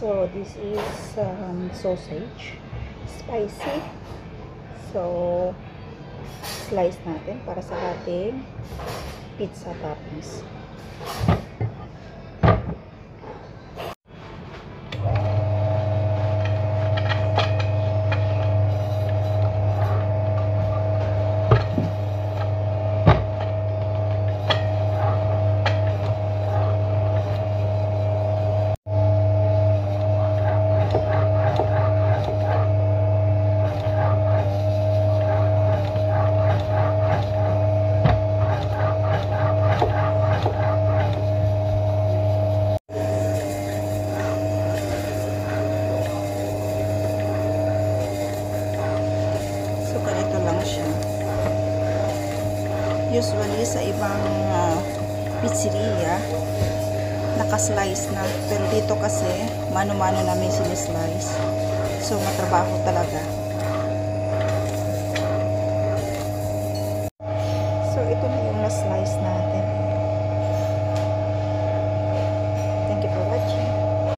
So this is sausage, spicy. So slice natin para sa ating pizza toppings. Usually sa ibang pizzeria nakaslice na, pero dito kasi mano-mano namin sinislice, so matrabaho talaga.